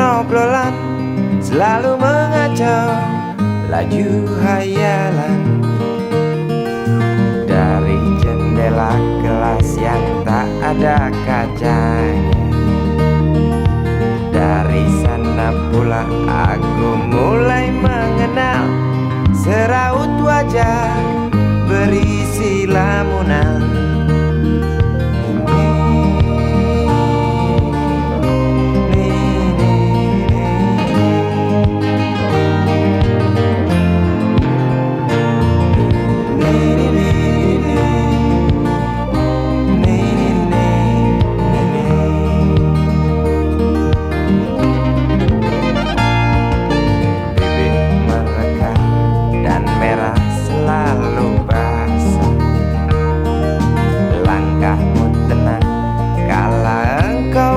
obrolan selalu mengacau laju hayalan. Dari jendela kelas yang tak ada kacanya, dari sana pula aku mulai mengenal seraut wajah berisi lamunan.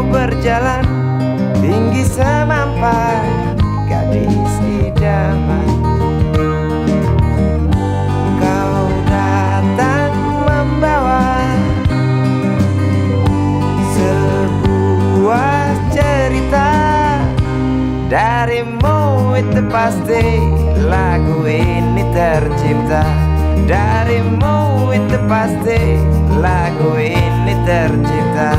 Berjalan tinggi semampai gadis idaman, kau datang membawa sebuah cerita. Darimu itu pasti lagu ini tercipta. Darimu itu pasti lagu ini tercipta.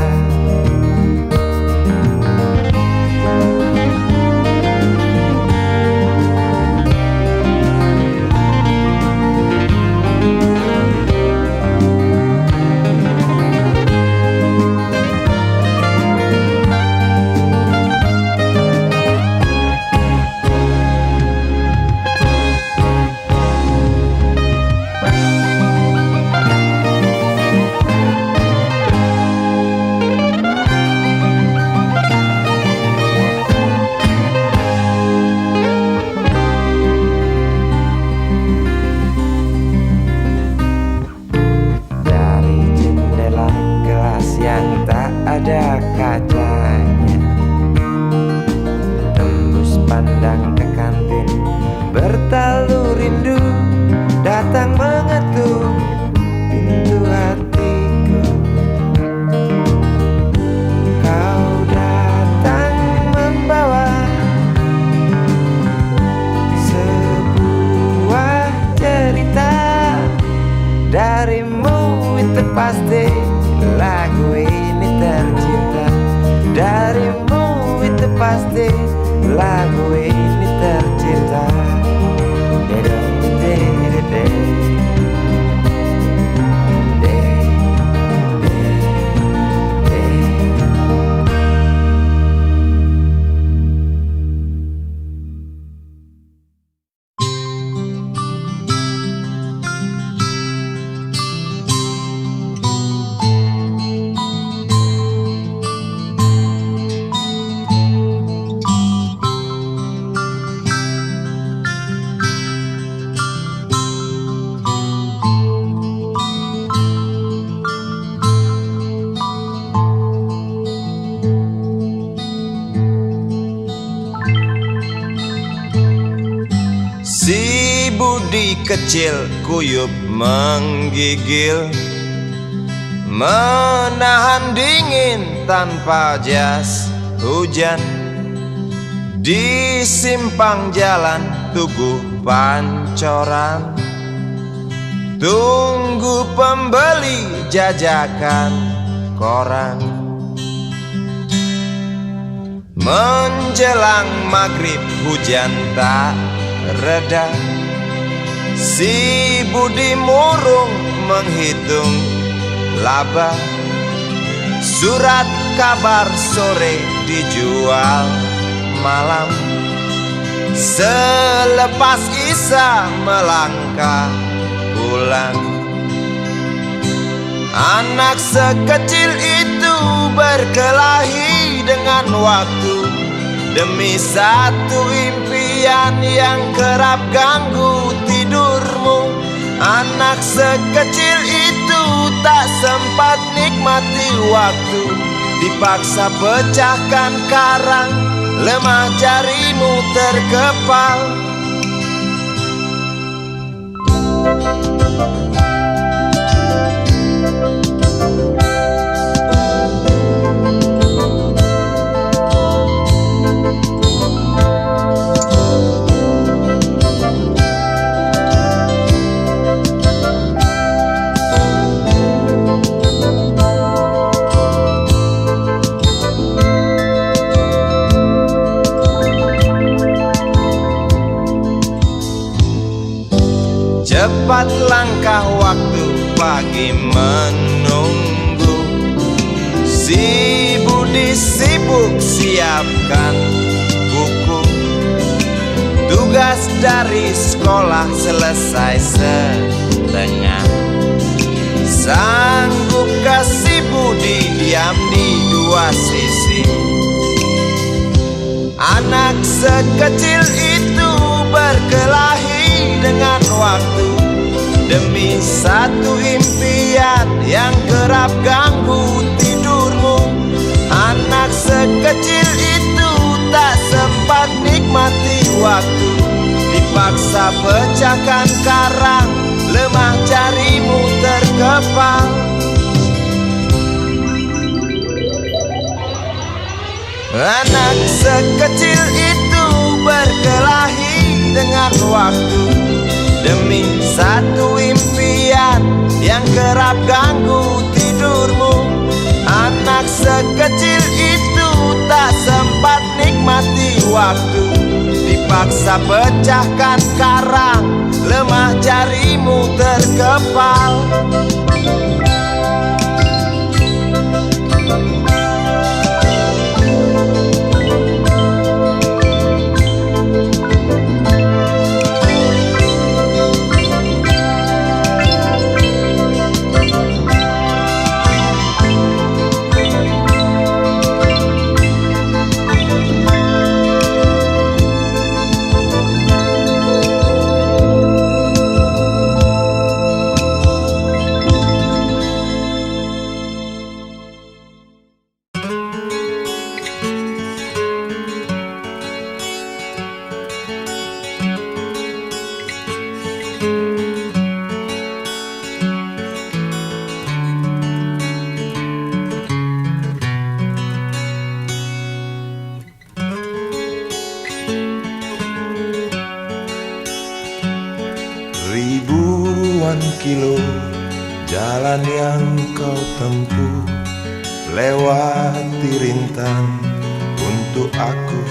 Ada kacanya, tembus pandang ke kantin, bertalu rindu datang mengetuk pintu hatiku. Kau datang membawa sebuah cerita. Darimu itu pasti lagu ini tercipta. Darimu itu pasti lagu ini tercipta. Si Budi kecil kuyup menggigil, menahan dingin tanpa jas hujan. Di simpang jalan Tugu Pancoran, tunggu pembeli jajakan koran. Menjelang maghrib hujan tak reda, si Budi murung menghitung laba. Surat kabar sore dijual malam. Selepas Isya melangkah pulang, anak sekecil itu berkelahi dengan waktu demi satu impian yang kerap ganggu tidurmu. Anak sekecil itu tak sempat nikmati waktu, dipaksa pecahkan karang, lemah jarimu terkepal. cepat langkah waktu pagi menunggu. Si Budi sibuk siapkan buku, tugas dari sekolah selesai setengah. Sanggup kasih Budi diam di dua sisi. Anak sekecil itu berkelahi dengan waktu demi satu impian yang kerap ganggu tidurmu. Anak sekecil itu tak sempat nikmati waktu, dipaksa pecahkan karang, lemah jarimu terkepal. Anak sekecil itu berkelahi dengan waktu demi satu impian yang kerap ganggu tidurmu. Anak sekecil itu tak sempat nikmati waktu, dipaksa pecahkan karang, lemah jarimu terkepal. Ribuan kilo jalan yang kau tempuh, lewati rintang untuk aku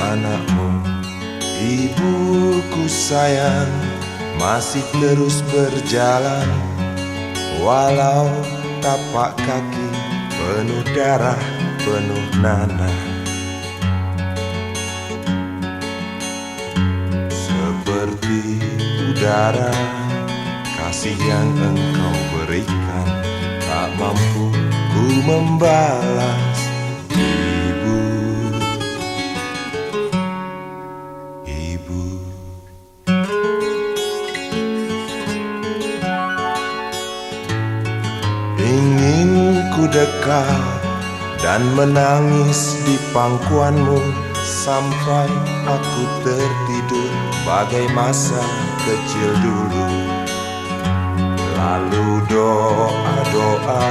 anakmu. Ibuku sayang masih terus berjalan, walau tapak kaki penuh darah, penuh nanah. Seperti udara, kasih yang engkau berikan tak mampu ku membalas. Ibu, Ibu. Ingin ku dekat dan menangis di pangkuanmu sampai aku tertidur bagai masa kecil dulu. Lalu doa-doa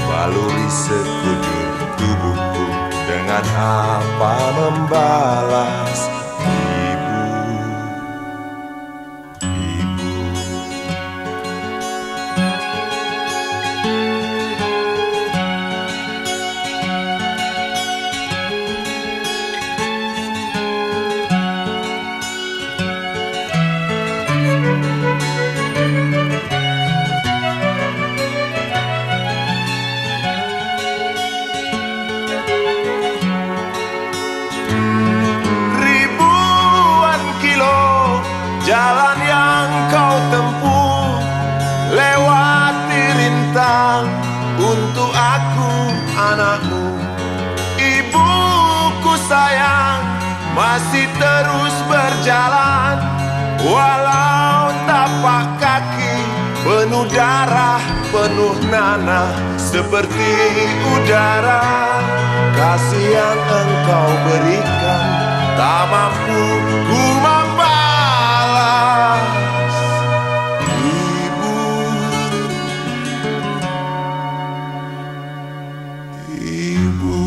baluri sekujur tubuhku, dengan apa membalas. Ibu, Ibu. Jalan yang kau tempuh, lewati rintang untuk aku anakmu. Ibuku sayang masih terus berjalan, walau tapak kaki penuh darah, penuh nanah. Seperti udara, kasih yang engkau berikan tak mampu ku membalas. Ibu, Ibu.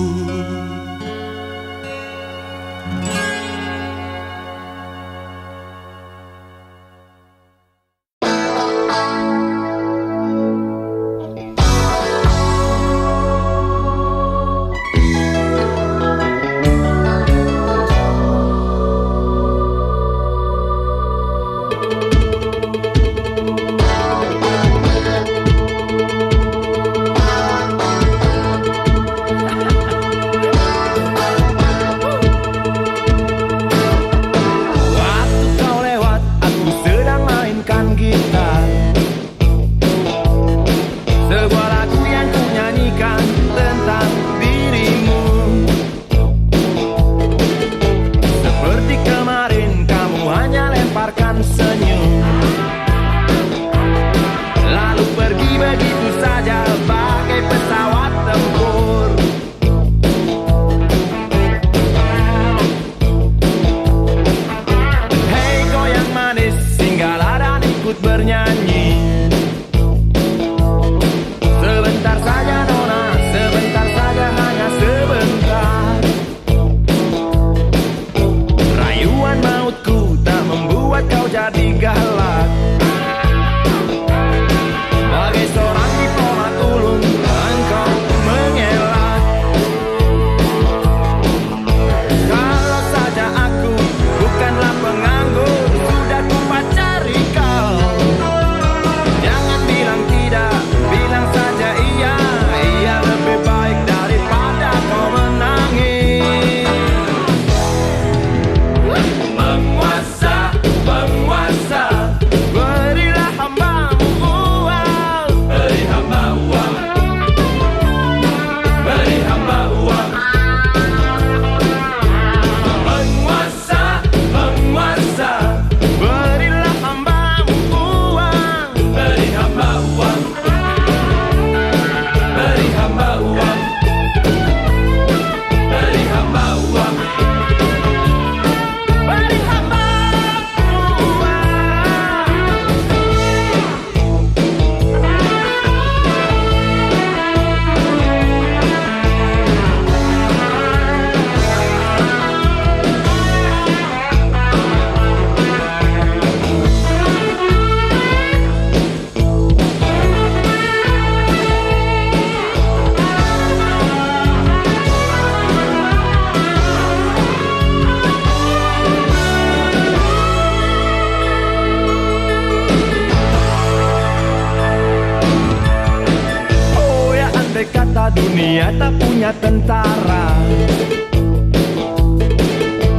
dunia tak punya tentara,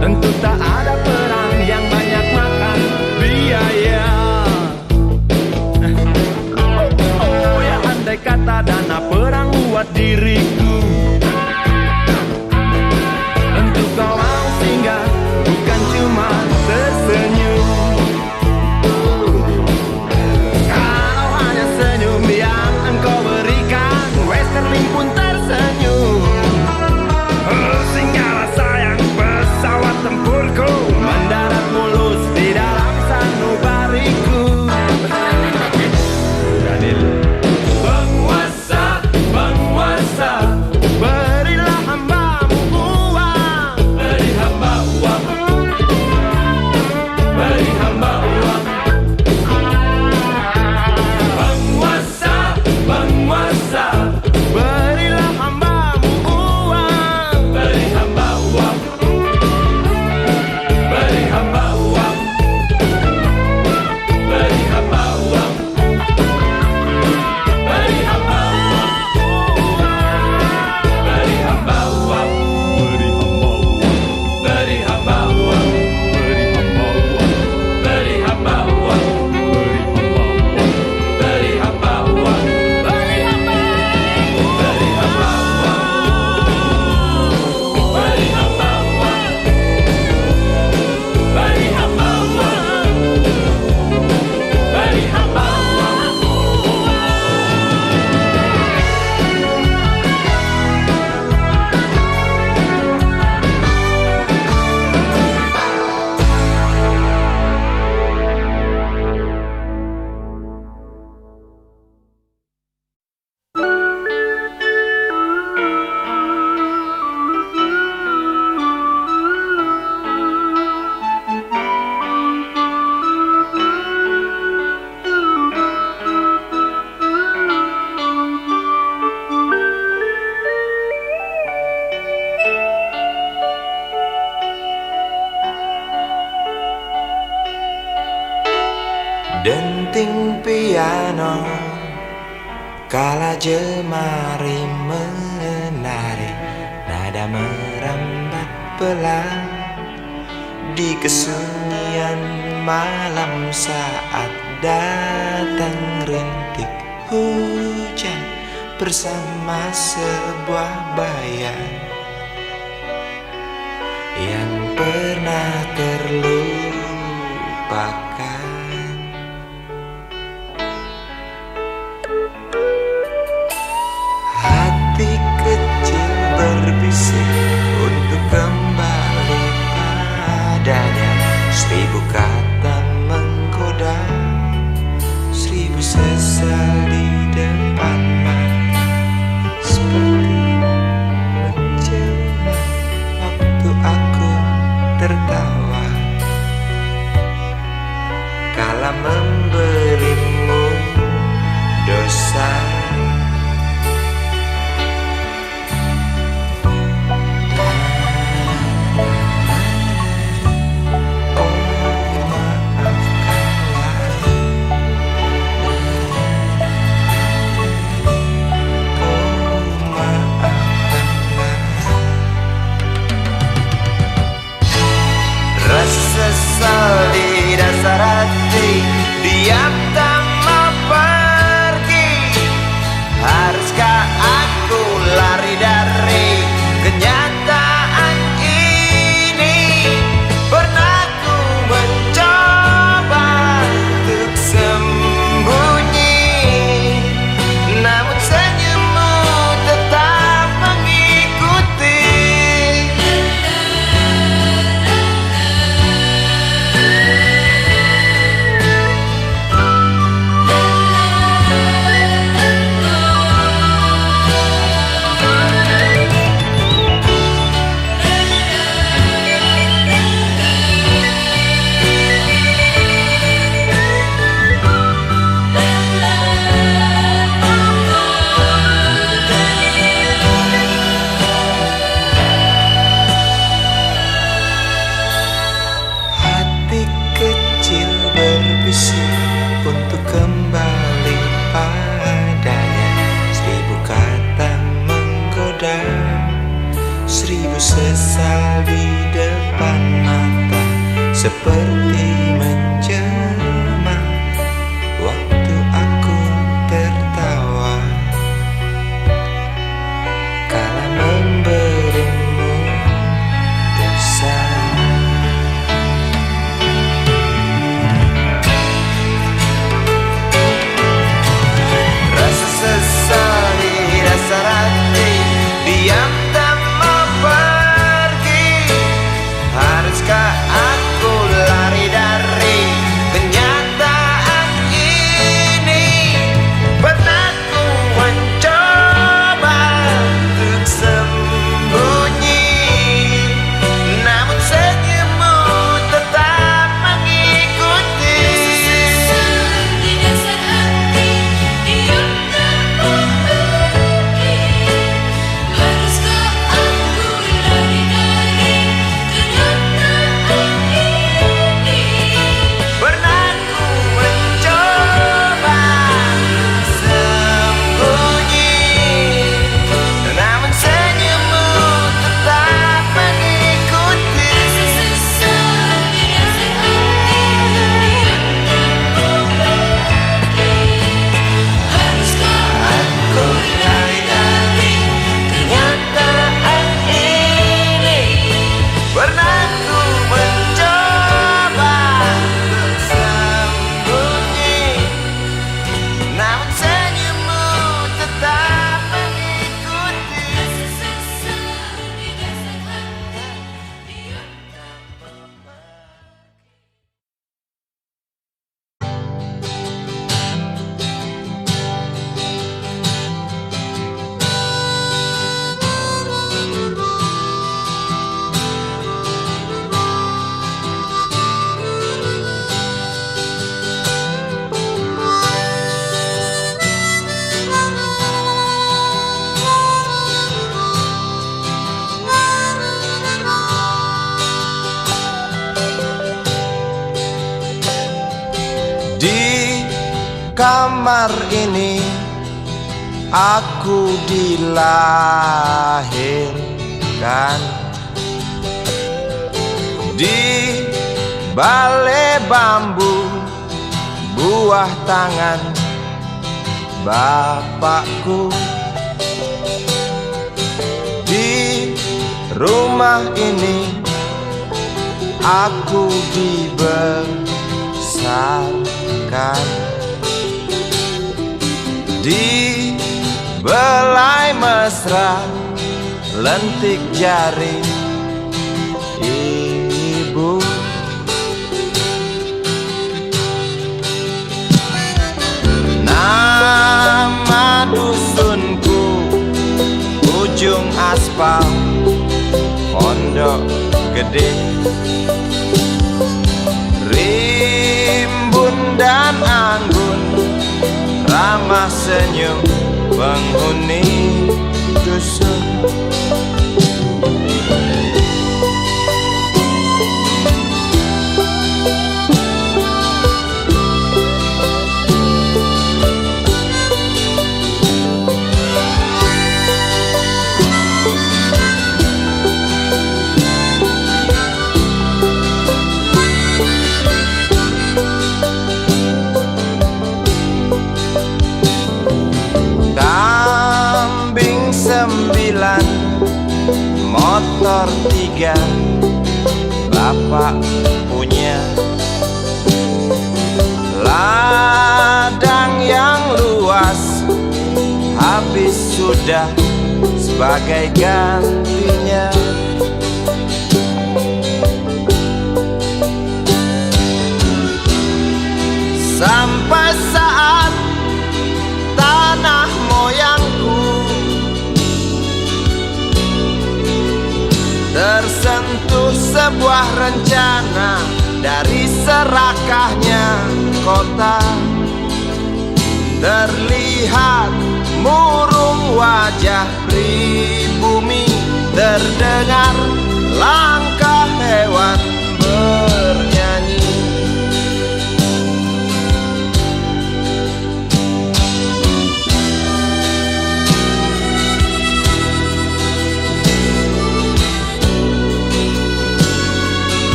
tentu tak ada perang yang banyak makan biaya. Oh ya, andai kata dana perang buat diriku, tentu kau mau singgah, bukan cuma tersenyum. Kalau hanya senyum yang engkau berikan, Westerling pun tersenyum. Singgahlah sayang, pesawat tempurku mendarat mulus di dalam sanubariku. Daniel. Penguasa, penguasa, berilah hambamu uang. Beri hamba uang. Beri hamba uang. Penguasa, penguasa, berilah hambamu uang. Beri hamba uang. Beri hamba uang. Beri hamba uang. Beri hamba uang. Beri hamba uang. Beri hamba uang. Beri hamba uang. Beri hamba uang. Beri hamba uang. Beri hamba uang. Beri hamba uang. Beri hamba uang. Beri hamba Denting piano kala jemari menari, nada merambat pelan di kesunyian malam saat datang rintik hujan bersama sebuah bayang yang pernah terlupakan. Hati kecil berbisik untuk kembali padanya. 1000 kata menggoda, 1000 sesal di depan mata, seperti menjelma waktu aku tertawa kala memberimu dosa. Sesal di dasar hati, diam tak mau pergi. Haruskah aku lari dari kenyataan ini? Pernah ku mencoba untuk sembunyi, namun senyummu tetap mengikuti. seperti menjelma waktu aku tertawa kala memberimu dosa. Rasa sesal di dasar hati, diam tak mau pergi. Haruskah aku lari dari kenyataan ini? Pernah ku mencoba untuk sembunyi, namun senyummu tetap mengikuti. Di dasar hati, diam tak mau pergi. Haruskah aku lari dari kenyataan ini? Pernah ku mencoba sembunyi, namun senyummu tetap mengikuti. Sesal di dasar hati, diam tak mau pergi. Haruskah aku lari dari kenyataan ini? Pernah ku mencoba untuk sembunyi, namun senyummu tetap mengikuti. Sesal di dasar hati, diam tak mau pergi. Di kamar ini aku dilahirkan, di balai bambu buah tangan bapakku. Di rumah ini aku dibesarkan, di belai mesra lentik jari ibu. Nama dusunku ujung aspal Pondok Gede. Rimbun dan anggun ramah senyum penghuni dusun. Kambing 9, motor 3, bapak punya. Ladang yang luas habis sudah sebagai gantinya. Sampai saat tanah moyangku tersentuh sebuah rencana dari serakahnya kota. Terlihat murung wajah pribumi, terdengar langkah hewan bernyanyi.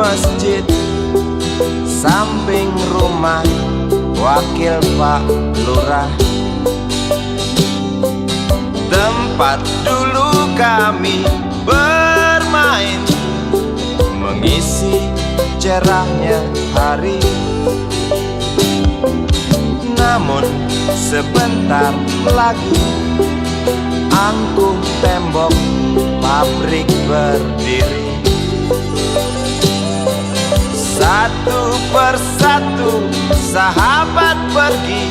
masjid samping rumah wakil Pak Lurah. Tempat dulu kami bermain, mengisi cerahnya hari. Namun sebentar lagi angkuh tembok pabrik berdiri. Satu persatu sahabat pergi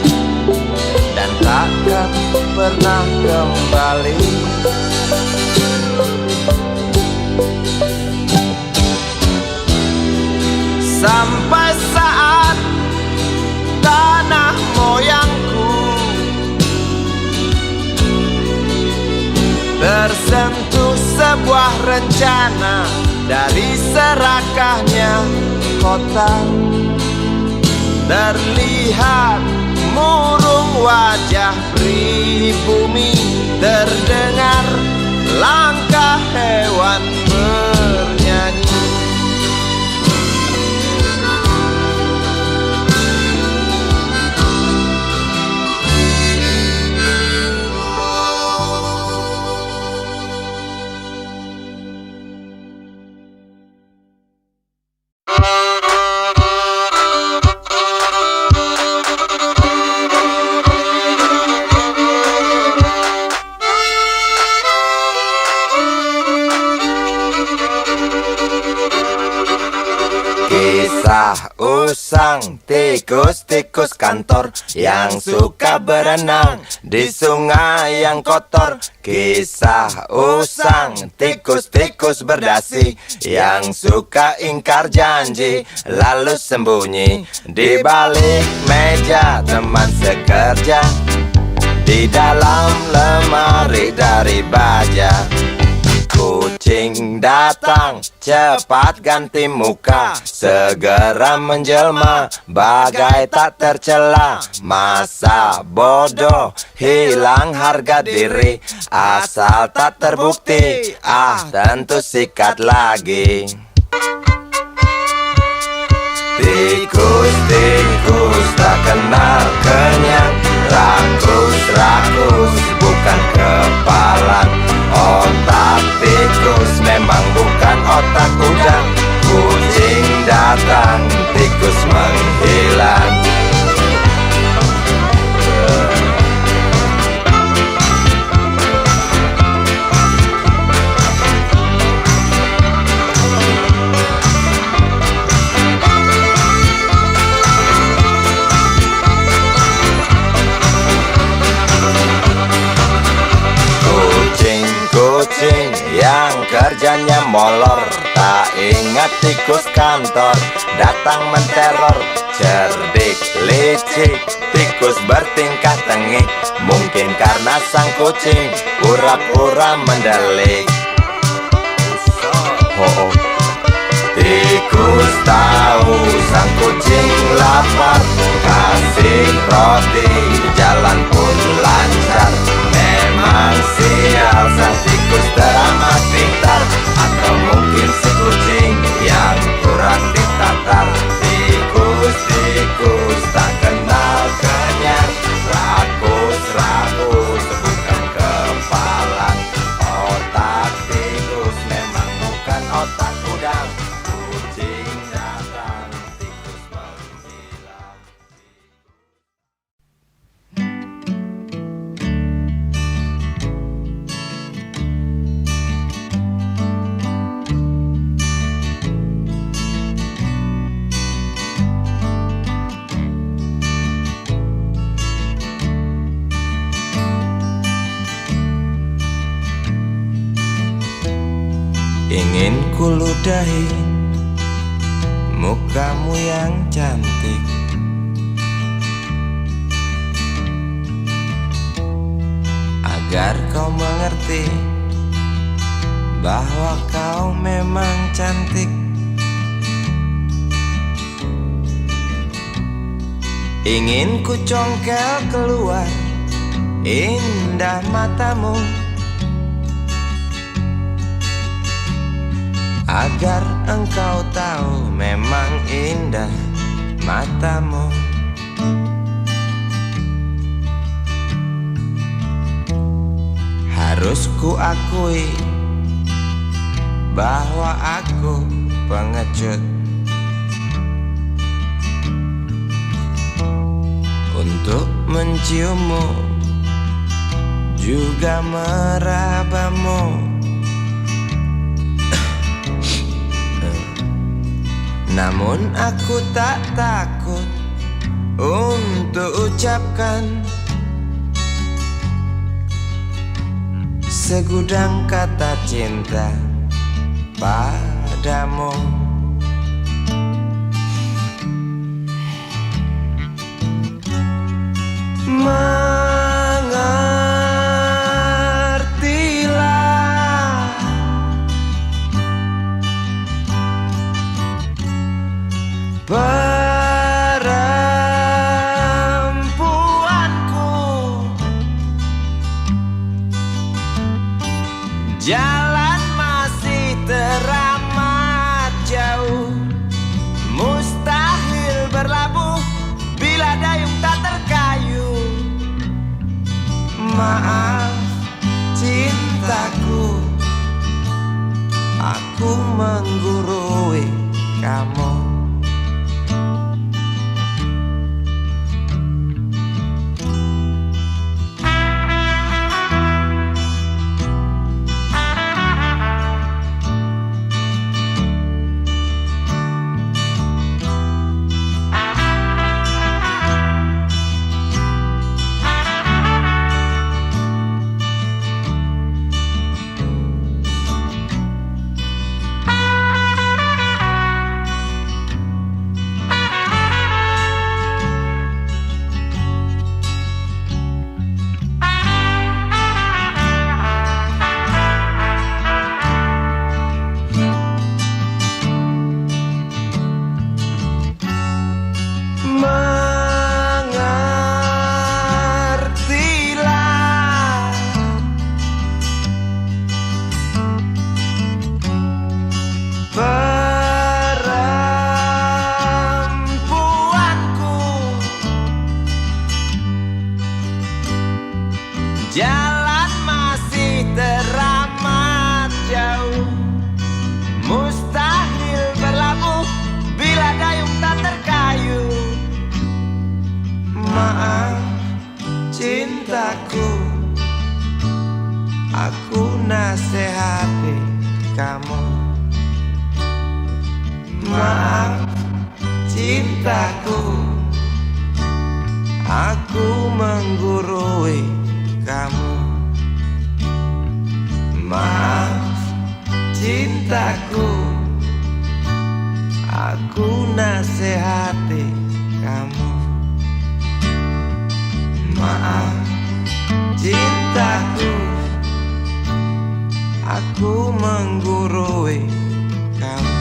dan takkan pernah kembali. Sampai saat tanah moyangku tersentuh sebuah rencana dari serakahnya kota. Terlihat murung wajah pribumi, terdengar langkah hewan bernyanyi. Kisah usang tikus-tikus kantor yang suka berenang di sungai yang kotor. Kisah usang tikus-tikus berdasi yang suka ingkar janji lalu sembunyi di balik meja teman sekerja, di dalam lemari dari baja. Kucing datang, cepat ganti muka, segera menjelma, bagai tak tercela. Masa bodoh, hilang harga diri, asal tak terbukti, tentu sikat lagi. Tikus-tikus tak kenal kenyang, rakus-rakus bukan kepalang. Otak tikus memang bukan otak udang. Kucing datang, tikus menghilang. Kucing yang kerjanya molor, tak ingat tikus kantor datang menteror. Cerdik licik, tikus bertingkah tengik, mungkin karena sang kucing pura-pura mendelik. Tikus tahu sang kucing lapar, kasih roti, jalan pun lancar. Memang sial sang tikus teramat pintar, atau mungkin si kucing yang kurang ditatar. Tikus-tikus tak kenal kenyang, rakus-rakus bukan kepalang. Otak tikus memang bukan otak udang. Kucing datang, tikus menghilang. Ingin kuludahi mukamu yang cantik, agar kau mengerti bahwa kau memang cantik. Ingin ku congkel keluar indah matamu, agar engkau tahu memang indah matamu. Harus ku akui bahwa aku pengecut untuk menciummu, juga merabamu. Namun aku tak takut untuk ucapkan segudang kata cinta padamu. Mengertilah perempuanku, jalan masih teramat jauh, mustahil berlabuh bila dayung tak terkayu. Maaf cintaku, aku menggurui kamu. Jalan masih teramat jauh, mustahil berlabuh bila dayung tak terkayu. Maaf cintaku, aku nasihati kamu. Maaf cintaku, aku menggurui kamu. Maaf cintaku, aku nasihati kamu. Maaf cintaku, aku menggurui kamu.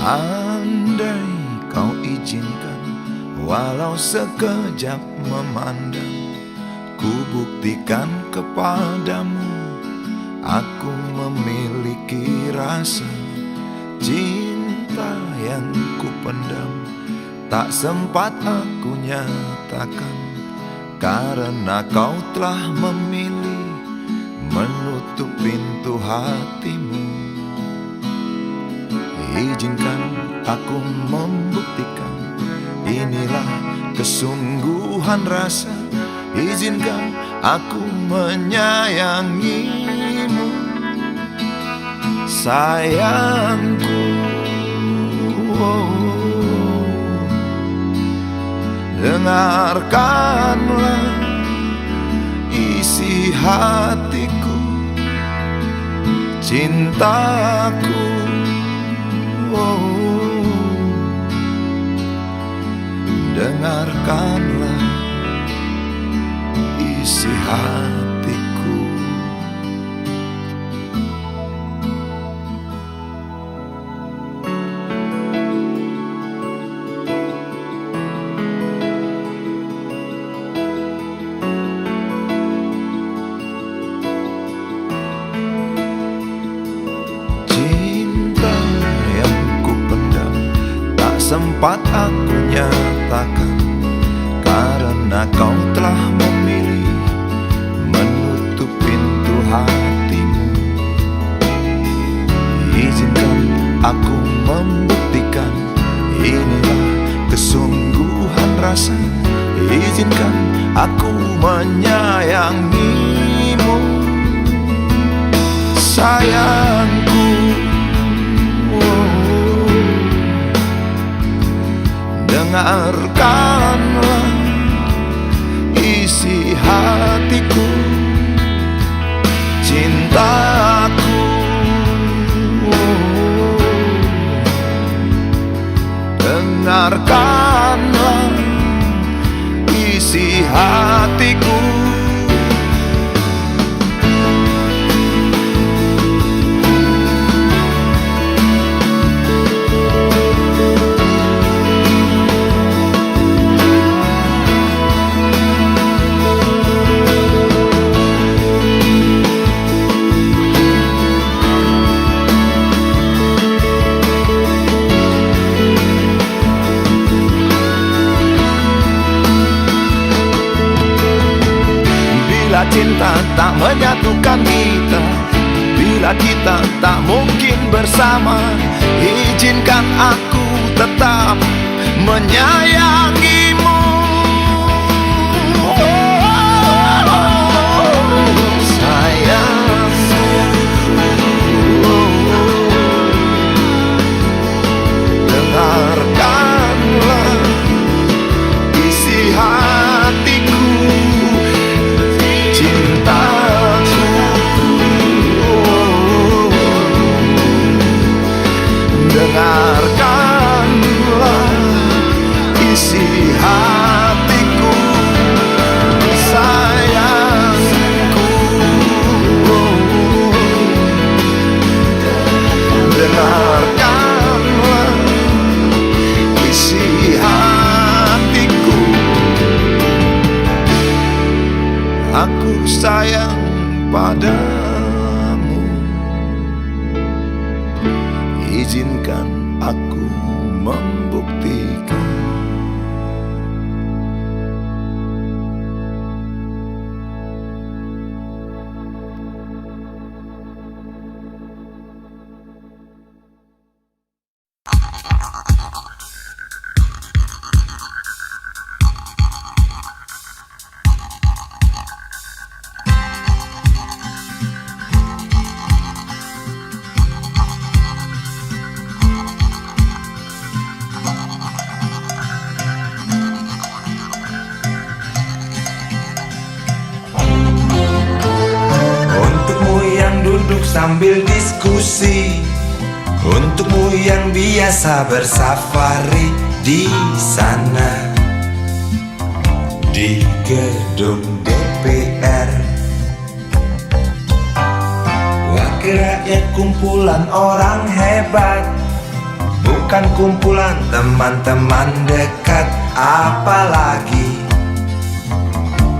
Andai kau izinkan, walau sekejap memandang, ku buktikan kepadamu, aku memiliki rasa cinta yang ku pendam. Tak sempat aku nyatakan, karena kau telah memilih menutup pintu hatimu. Izinkan aku membuktikan, inilah kesungguhan rasa. Izinkan aku menyayangimu, sayangku. dengarkanlah isi hatiku, cintaku. Oh, dengarkanlah isi hatiku. Cinta yang kupendam tak sempat aku nyatakan, karena kau telah memilih menutup pintu hatimu. Izinkan aku membuktikan, inilah kesungguhan rasa. Izinkan aku menyayangimu, sayangku. Oh, dengarkanlah isi hatiku, cintaku. Oh, dengarkanlah isi hatiku. Bila cinta tak menyatukan kita, bila kita tak mungkin bersama, izinkan aku tetap menyayangimu. Sayang, dengarkanlah isi hatiku, cintaku. Dengarkanlah isi hatiku, sayangku. Dengarkanlah isi hatiku. Aku sayang padamu, izinkan aku membuktikan. Sambil diskusi, untukmu yang biasa bersafari di sana, di gedung DPR. Wakil rakyat kumpulan orang hebat, bukan kumpulan teman-teman dekat. Apalagi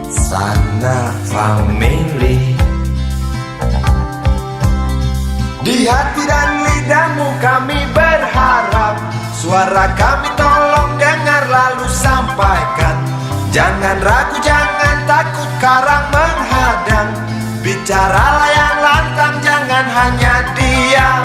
sana family. Di hati dan lidahmu kami berharap, suara kami tolong dengar lalu sampaikan. Jangan ragu, jangan takut karang menghadang. Bicaralah yang lantang, jangan hanya diam.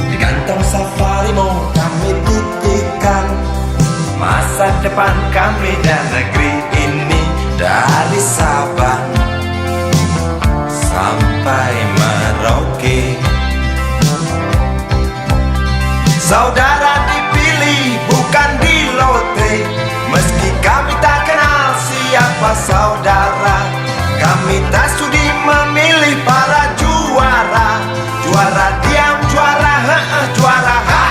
Di kantong safarimu kami titipkan masa depan kami dan negeri ini dari Sabang Saudara dipilih bukan di lotre. Meski kami tak kenal siapa saudara, kami tak sudi memilih para juara. Juara diam, juara juara ha.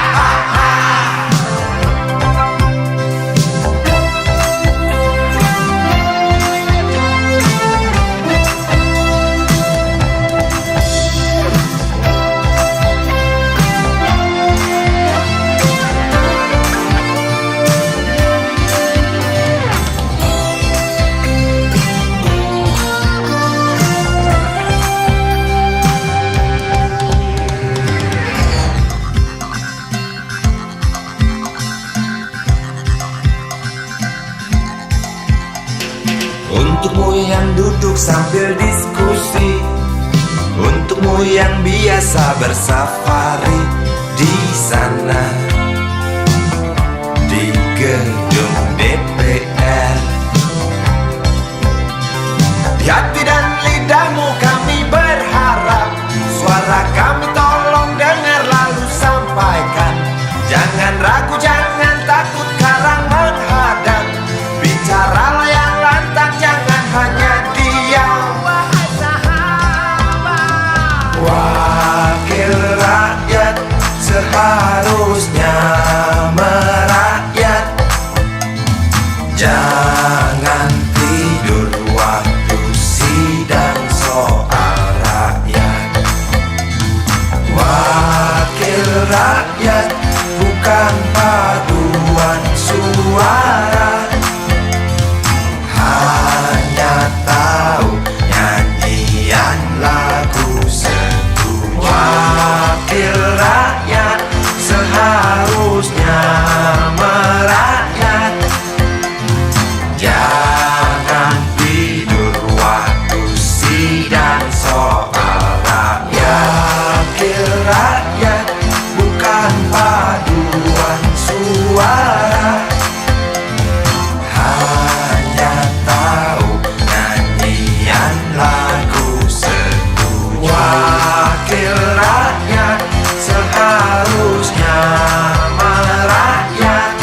Untukmu yang duduk sambil diskusi, untukmu yang biasa bersafari di sana, di gedung DPR. Di hati dan lidahmu kami berharap, suara kami tolong dengar lalu sampaikan. Jangan ragu, jangan takut karang menghadang. Bicaralah yang lantang, jangan hanya diam. Wahai sahabat, wakil rakyat seharusnya merakyat. Jangan tidur waktu sidang soal rakyat. Wakil rakyat bukan paduan suara, hanya tahu nyanyian lagu setuju. Wakil rakyat seharusnya merakyat. Jangan tidur waktu sidang soal rakyat. Wakil rakyat bukan paduan suara, hanya tahu nyanyian lagu setuju. Wakil rakyat seharusnya merakyat.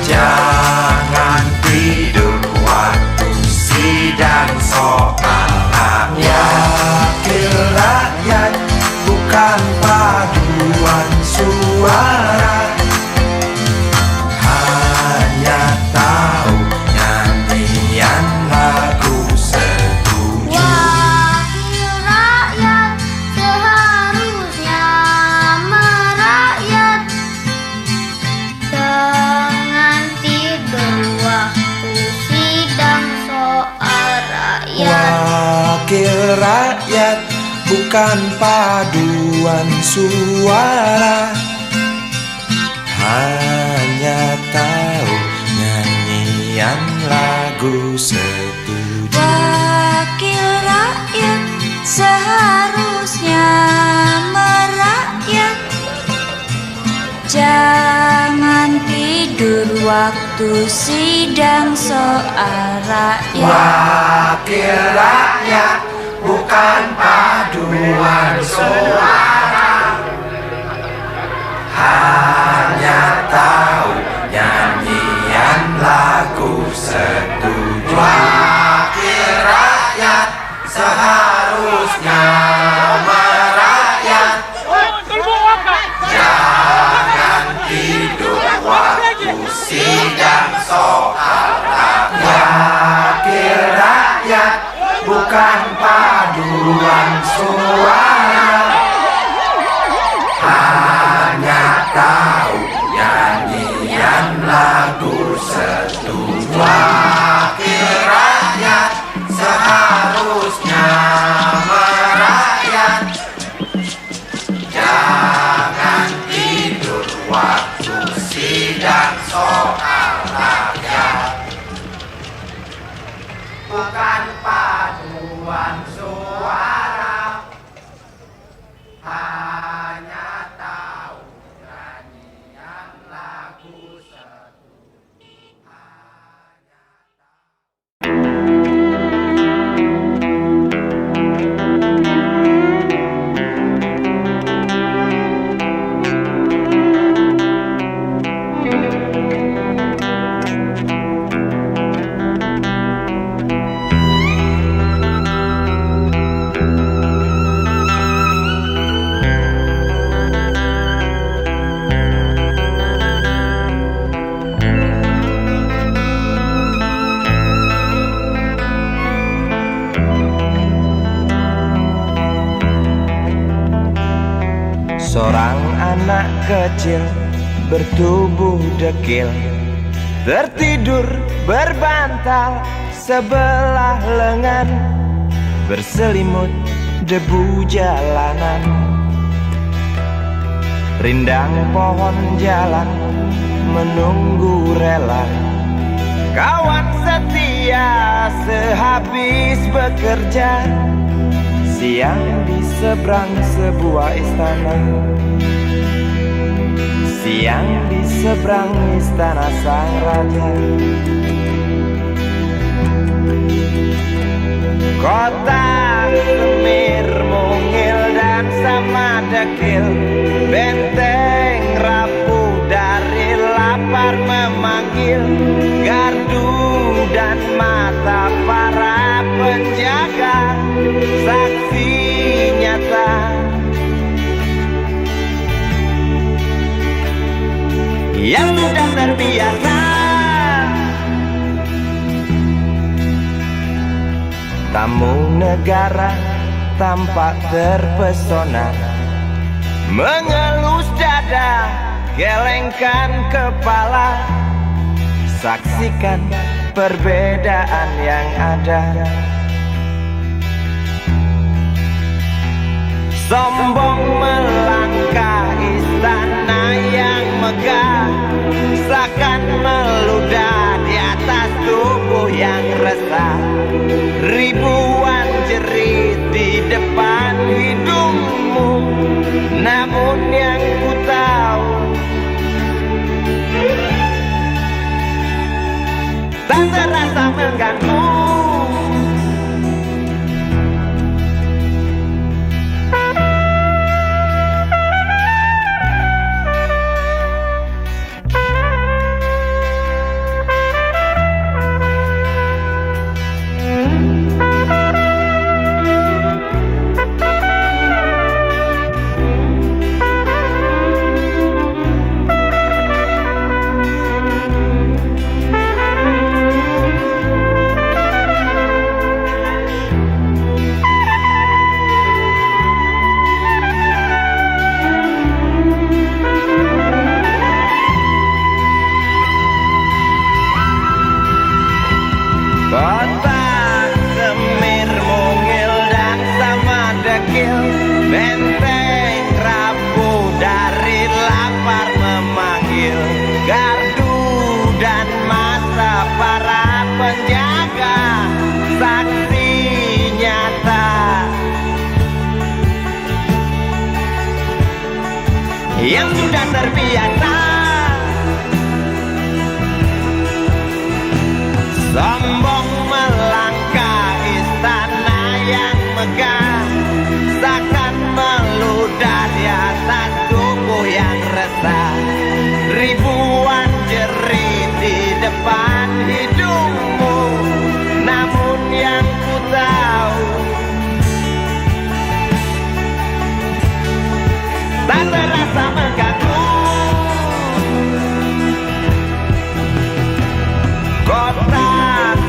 Jangan tidur waktu sidang soal rakyat. Wakil rakyat bukan paduan suara, hanya tahu nyanyian lagu setuju. Wakil rakyat seharusnya merakyat. Jangan tidur waktu sidang soal rakyat. Wakil rakyat bukan paduan suara, hanya tahu nyanyian lagu setuju. Wakil rakyat seharusnya merakyat. Jangan tidur waktu sidang soal rakyat. Wakil rakyat bukan paduan suara, hanya tahu nyanyian lagu setuju. Wakil rakyat seharusnya merakyat. Jangan tidur waktu sidang soal rakyat. Wakil rakyat bukan paduan suara, hanya tahu nyanyian lagu setuju. Wakil rakyat seharusnya merakyat. Jangan tidur waktu sidang soal rakyat. Bukan paduan suara, hanya tahu nyanyi. anak kecil bertubuh dekil, tertidur berbantal sebelah lengan, berselimut debu jalanan. Rindang pohon jalan menunggu rela, kawan setia sehabis bekerja. Siang di seberang sebuah istana, siang di seberang istana sang raja. Kota Semir, Mungil dan Samadekil, benteng rapuh dari lapar memanggil, gardu dan mata para penjaga, saksi nyata yang sudah terbiasa. Tamu negara tampak terpesona, mengelus dada, gelengkan kepala, saksikan perbedaan yang ada. Sombong melangkah istana yang megah, seakan meludah di atas tubuh yang resah. Ribuan jerit di depan hidungmu, namun yang ku tahu tak terasa mengganggu. Kota Semir, Mungil dan Samadekil, benteng rapuh dari lapar memanggil, gardu dan masa para penjaga, saksi nyata yang sudah terbiasa. Sombong melangkah istana yang megah, seakan meludah di atas tubuh yang resah. Ribuan jerit di depan hidungmu, namun yang ku tahu tak terasa mengganggu. Kota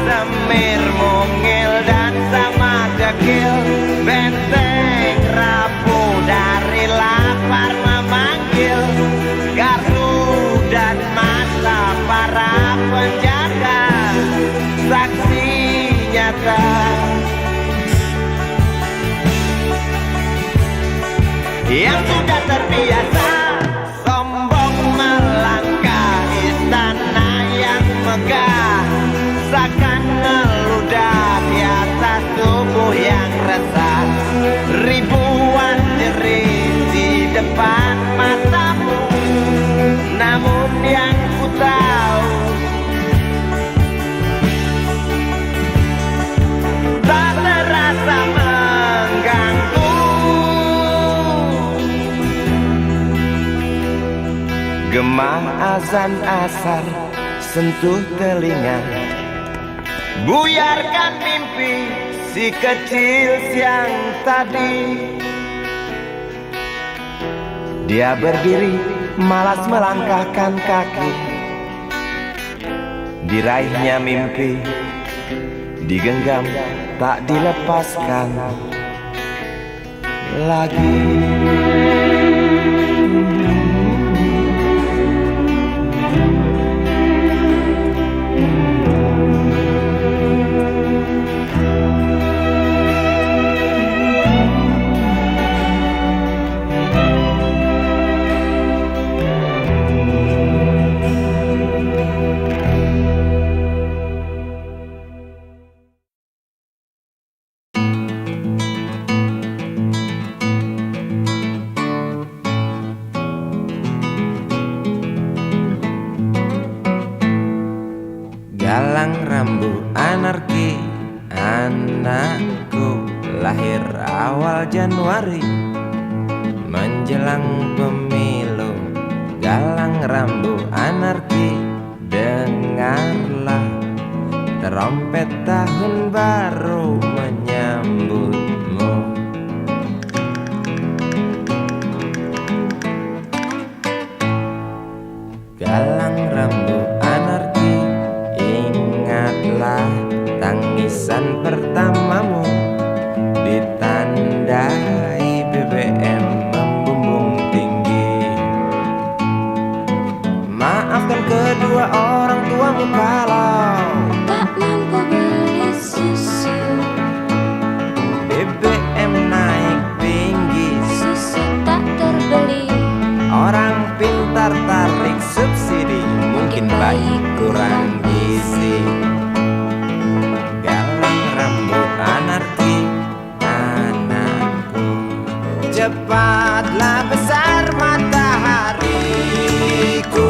Semir, Mungil dan Samadekil, benteng rapuh dari lapar memanggil, gardu dan mata para penjaga, saksi nyata yang sudah terbiasa. Sombong melangkah istana yang megah, seakan meludah di atas tubuh yang resah. Ribuan jerit di depan matamu, namun yang ku tahu tak terasa mengganggu. Gema azan asar sentuh telinga, buyarkan mimpi si kecil siang tadi. Dia berdiri malas melangkahkan kaki, diraihnya mimpi, digenggam tak dilepaskan lagi. Galang rambu anarki, anakku lahir awal Januari menjelang pemilu. Galang rambu anarki, dengarlah trompet tahun baru menyambutmu. Galang rambu anarki, ingatlah tangisan pertamamu ditandai BBM membumbung tinggi. Maafkan kedua orang tuamu kalau tak mampu beli susu, BBM naik tinggi, susu tak terbeli. orang pintar tarik subsidi, mungkin baik kurang gizi. Galang rambu anarki, anakku, cepatlah besar matahariku,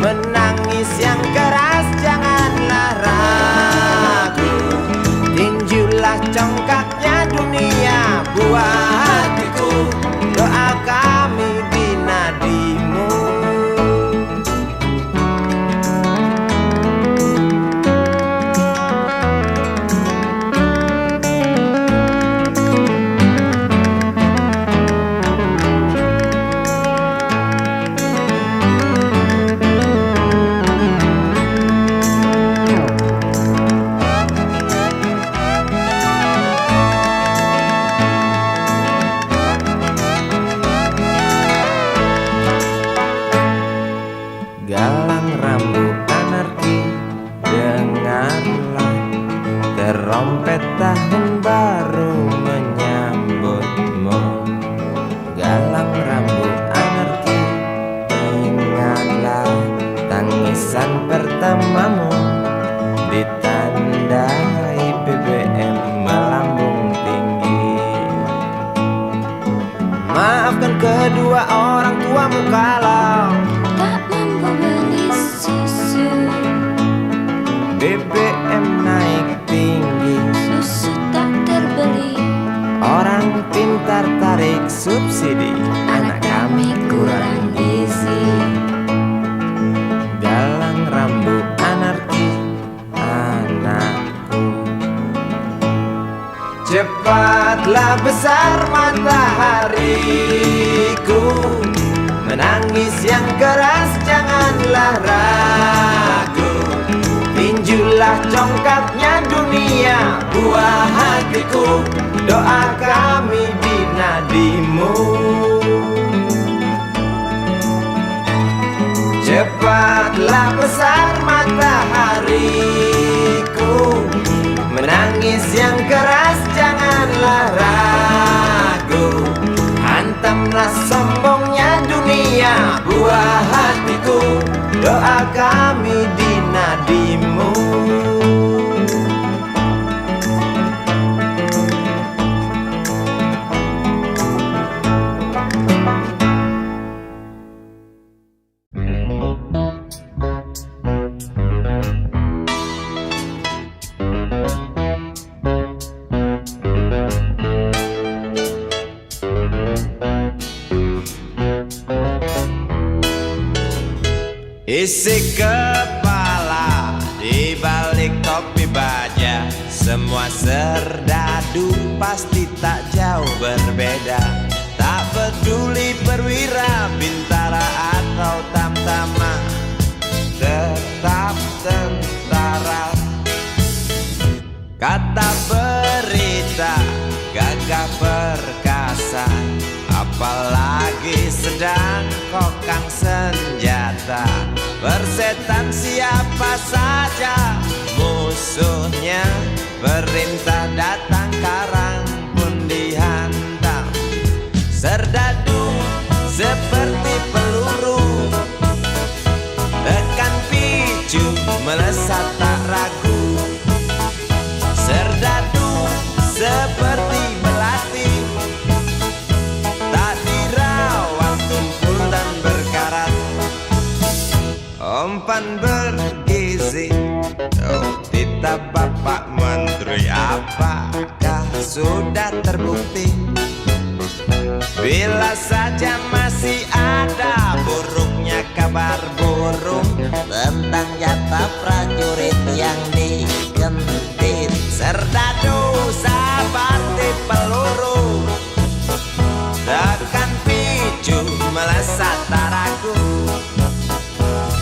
menangis yang keras janganlah ragu, tinjulah congkaknya dunia buah hatiku, doa kami di nadimu. Galang rambu anarki, dengarlah trompet tahun baru menyambutmu. Galang rambu anarki, ingatlah tangisan pertamamu ditandai BBM melambung tinggi. Maafkan kedua orang tuamu kalau Tak mampu beli susu, BBM naik tinggi, susu tak terbeli. orang pintar tarik subsidi, anak kami kurang gizi. Galang rambu anarki, anakku, cepatlah besar matahariku, menangis yang keras janganlah ragu, tinjulah congkaknya dunia buah hatiku, doa kami di nadimu. Cepatlah besar matahariku, menangis yang keras janganlah ragu, hantamlah sombongnya dunia buah hatiku, doa kami di nadimu. Isi kepala di balik topi baja, semua serdadu pasti tak jauh berbeda. Tak peduli perwira, bintara atau tamtama, tetap tentara. Kata berita gagah perkasa, apalagi sedang kokang senjata. Persetan siapa saja musuhnya, perintah datang karang pun dihantam. Serdadu seperti peluru, tekan picu melesat tak ragu. Serdadu seperti belati, tak dirawat tumpul dan berkarat. Umpan bergizi kata Bapak Menteri, apakah sudah terbukti? Bila saja masih ada buruknya kabar burung tentang jatah prajurit yang digentit, serdadu seperti peluru, tekan picu melesat tak ragu.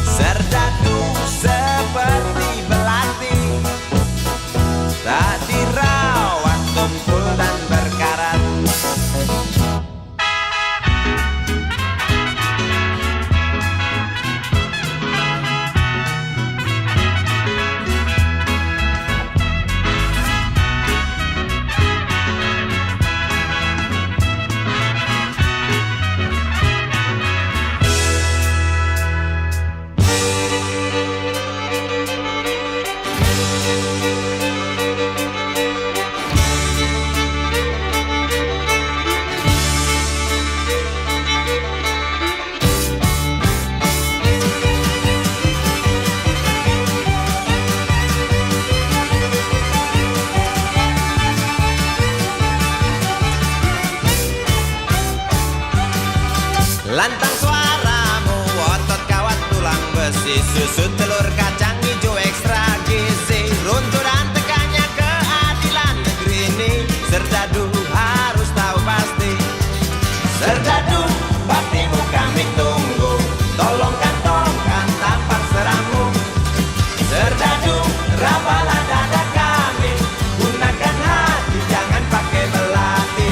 Serdadu seperti belati, tak dirawat tumpul dan berkarat. Lantang suaramu, otot kawat tulang besi, susu telur kacang hijau ekstra gizi. Runtuh dan tegaknya keadilan negeri ini, serdadu harus tahu pasti. Serdadu, baktimu kami tunggu, tolong kantongkan tapak seramu. Serdadu, rapalah dada kami, gunakan hati jangan pakai belati.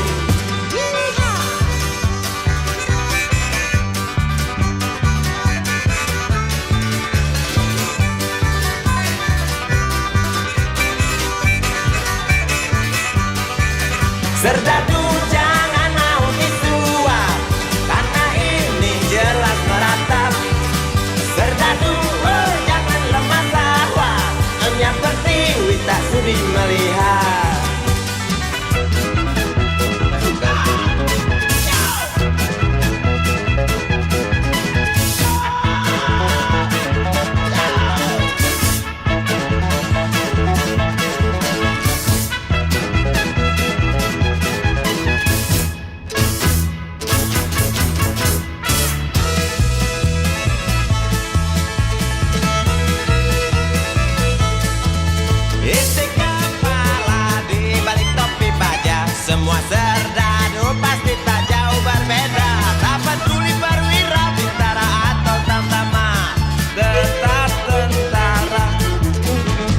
Serdadu jangan mau disuap, karena ini jelas meratap. Serdadu jangan lemah sawah, hanya pertiwi tak sudi melihat. Isi kepala di balik topi baja, semua serdadu pasti tak jauh berbeda. Tak peduli perwira, bintara atau tamtama, tetap tentara.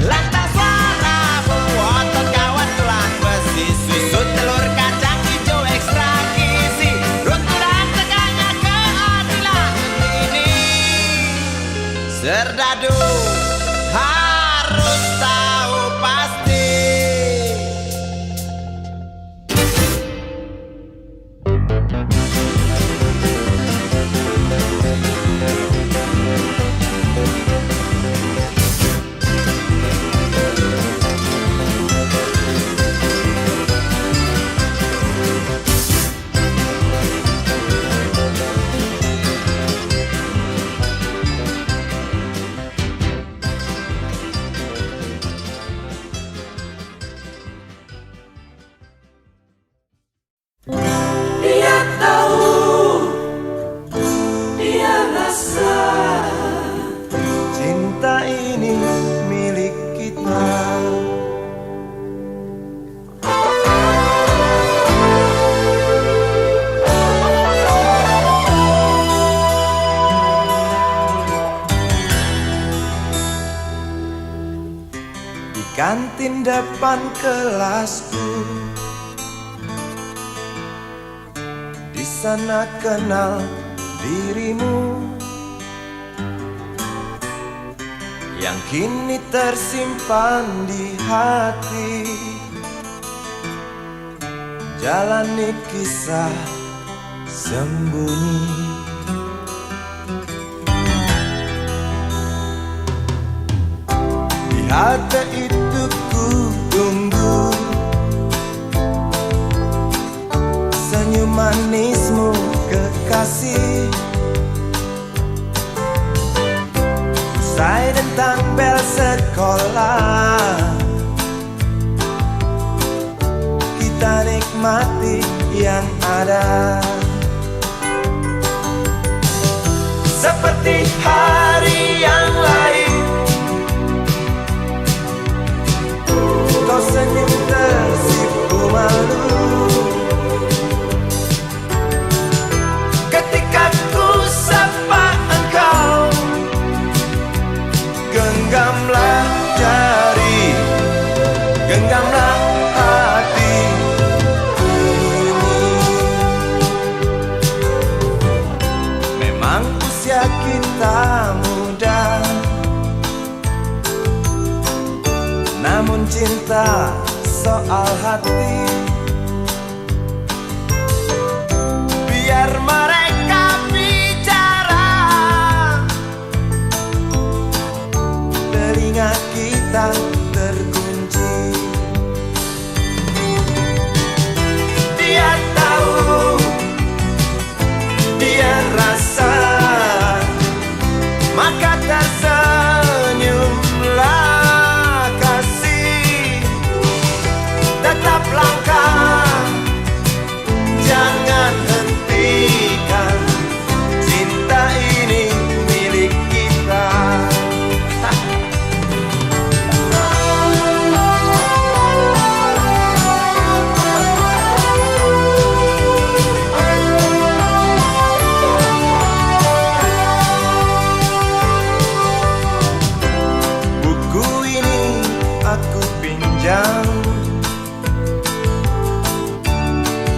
Lantang suaramu, otot kawat tulang besi, susu telur kacang hijau ekstra gizi. Runtuh dan tegaknya keadilan ini, serdadu harus tahu pasti. dia tahu, dia rasa Cinta ini milik kita. Di kantin depan kelasku, di sana kenal dirimu, yang kini tersimpan di hati. Jalani kisah sembunyi, di halte itu ku tunggu senyum manismu kekasih. Usai tentang bel sekolah, kita nikmati yang ada. Seperti hari yang lain, kau senyum tersipu malu ketika ku sapa engkau. Genggamlah jari, genggamlah hati ini. Memang usia kita muda, namun cinta soal hati. Biar mereka bicara, telinga kita terkunci. Dia tahu, dia rasa, maka tersenyumlah kasih. Tetap langkah, jangan hentikan, cinta ini milik kita. Buku ini aku pinjam,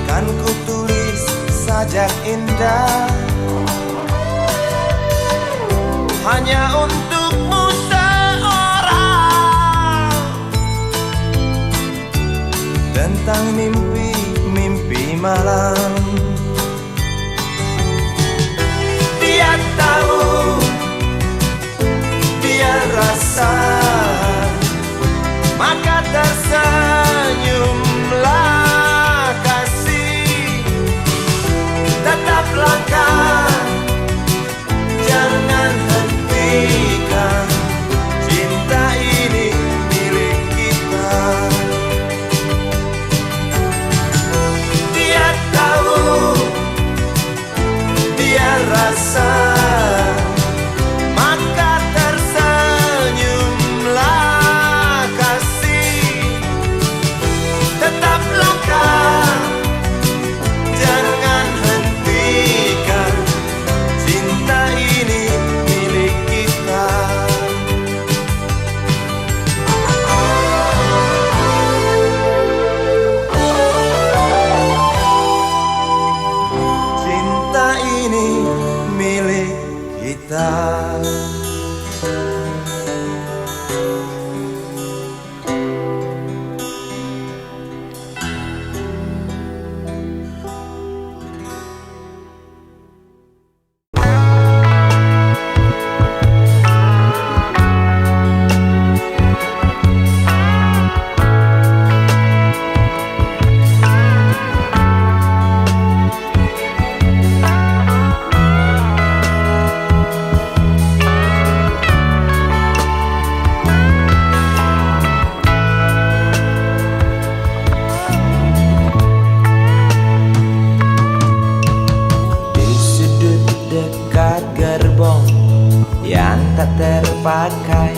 kan ku tulis sajak indah, hanya untukmu seorang, tentang mimpi-mimpi malam. Dia tahu, dia rasa, maka tersenyumlah kasih. Tetap langkah, jangan hentikan, cinta ini milik kita. Dia tahu, dia rasa, maka tersenyumlah kasih. Tetap langkah, jangan hentikan, cinta ini milik kita. Cinta ini milik kita. Di sudut dekat gerbong yang tak terpakai,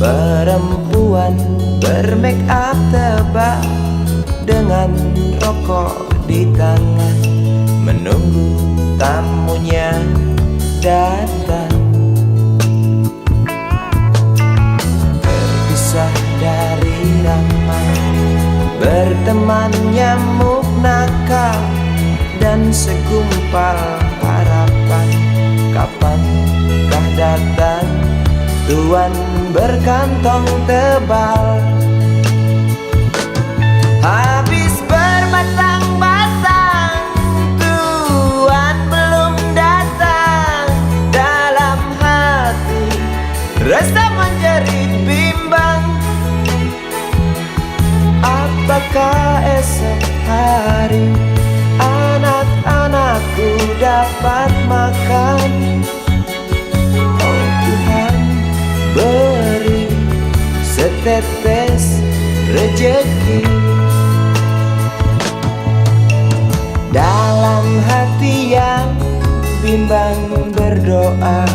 perempuan bermake up tebal dengan rokok di tangan, menunggu tamunya datang. Terpisah dari ramai, berteman nyamuk nakal dan segumpal harapan. Kapankah datang tuan berkantong tebal? Habis berbatang-batang, tuan belum datang. Dalam hati rasa menjerit bimbang, apakah esok hari anak-anakku dapat makan? Oh Tuhan, setetes rejeki. Dalam hati yang bimbang berdoa,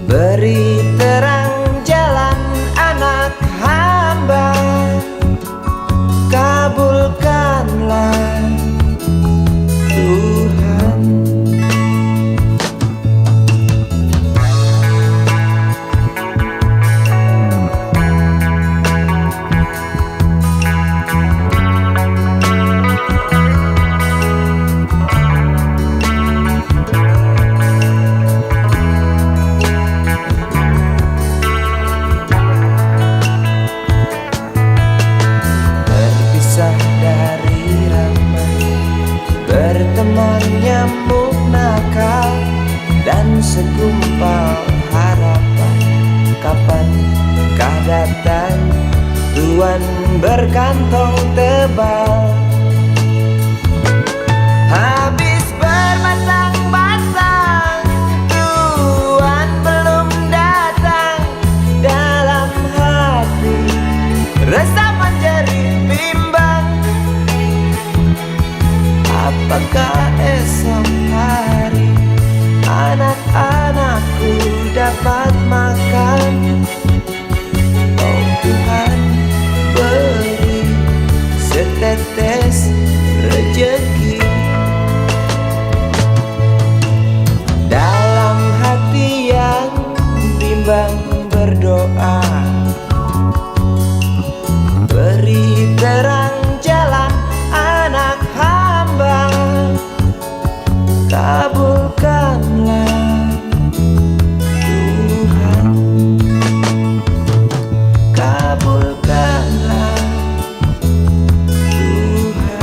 beri terang jalan anak hamba, kabulkanlah Tuhan. Berpisah dari ramai, berteman nyamuk nakal, dan segumpal harapan. Kapankah datang Tuhan berkantong tebal? Habis berbatang-batang, Tuhan belum datang. Dalam hati resah menjerit bimbang, apakah esok hari anak-anakku dapat makan? Oh Tuhan, beri setetes rejeki. Dalam hati yang bimbang berdoa, beri terang jalan anak hamba, kabulkanlah Tuhan, kabulkanlah Tuhan.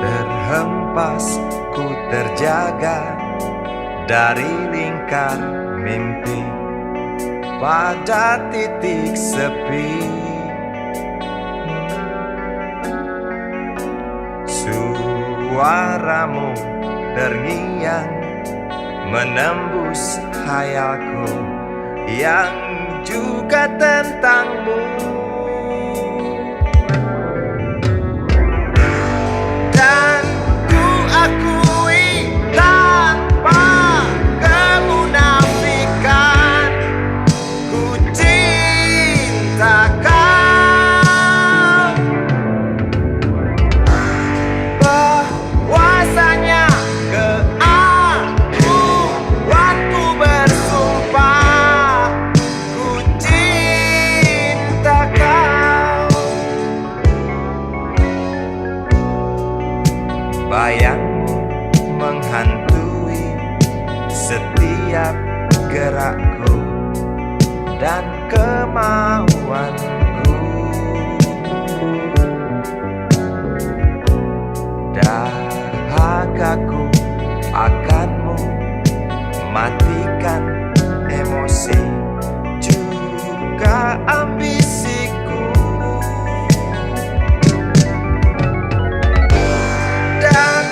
Terhempas ku terjaga dari lingkar mimpi pada titik sepi. Suaramu terngiang menembus hayalku yang juga tentangmu. Dan ku akui tanpa kemunafikan, ku cinta kau. Bahwasanya ke aku waktu bersumpah, ku cinta kau. Bayangmu menghantui setiap gerakku dan kemauanku. Dahagaku akanmu matikan emosi juga ambisiku. Dan